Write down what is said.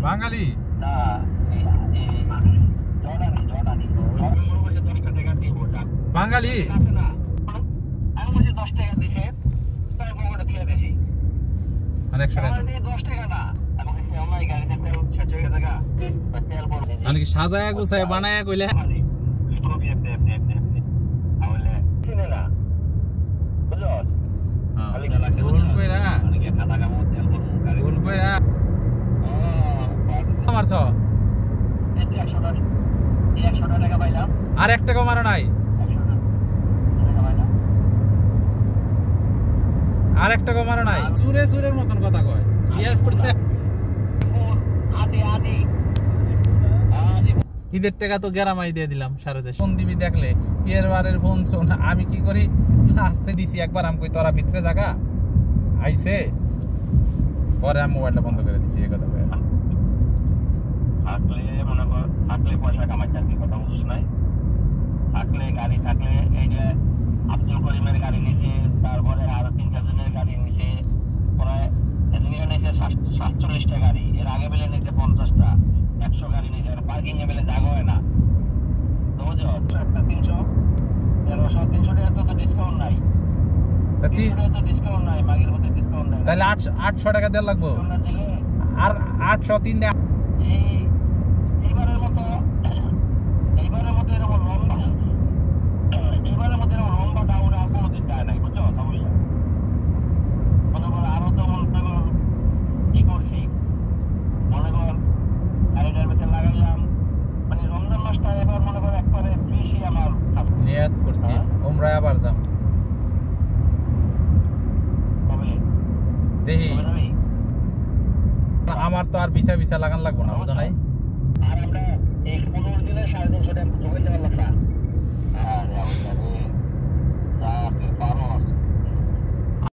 বাঙালি না জর্ডানি আমার কাছে 10 টাকা দিব বাঙালি আছে না আমার কাছে 10 টাকা দিছে তাই পকেটে খেয়ে দিছি আর 100 টাকা আমার দিয়ে 10 টাকা না আমাকে তেল নাই গাড়িতে তেল শেষ হয়ে গেছে তেল বড় মানে কি সাজায়া গুছায়া বানায়া কইলে কবি এমনি তাহলে চিনে না বুঝছো খালি লাগছে ভুল কইরা মানে কি খাতা কামো তেল বড় গাড়ি ভুল কইরা মারছ এই 100 টাকা পাইলাম আর 1 টাকা মারো নাই 100 টাকা পাইলাম আর 1 টাকা মারো নাই চুরের মতন কথা কয় এয়ারপোর্টে আদি ঈদের টাকা তো গ্যারামাই দিয়ে দিলাম 4.5 ফোন দিবি দেখলে এরবারের ফোন শোন আমি কি করি আসতে দিছি একবার আমি কই তোরা ভিতরে জায়গা আইছে পরে আমি মোবাইলটা বন্ধ করে দিছি এই কথা কই থাকলে মনে কর থাকলে পয়সা কামাই থাকবে কথা বুঝছ নাই থাকলে গাড়ি থাকলে এই যে আব্দুল করিমের গাড়ি নিছে তারপরে আরো 3-4 জনের গাড়ি নিছে প্রায় এদিকে নিছে 47টা গাড়ি এর আগে বেলে নিছে 50টা 100 গাড়ি নিছে আর পার্কিং এ বেলে জায়গা হয় না তো বুঝছো একটা 300 300 টাকা তো ডিসকাউন্ট নাই তা 300 টাকা তো ডিসকাউন্ট নাই মাগের মধ্যে ডিসকাউন্ট নাই তাহলে 800 টাকা দেওয়া লাগবে আর 803 টাকা এইবারের মতো এরকম লম্বা ডাউন আর কোনোদিন যায় নাই বুঝছো সবাইয়া মনে কর আরো তো মনে কর কি করছি মনে কর গাড়িটার ভিতরে লাগাইলাম মানে রমজান মাসটা এবার মনে কর একবারে বেশি আমার নিয়ত করছি উমরায় আবার যাম তবে দেখি আমার তো আর ভিসা লাগান লাগবো না বুঝো নাই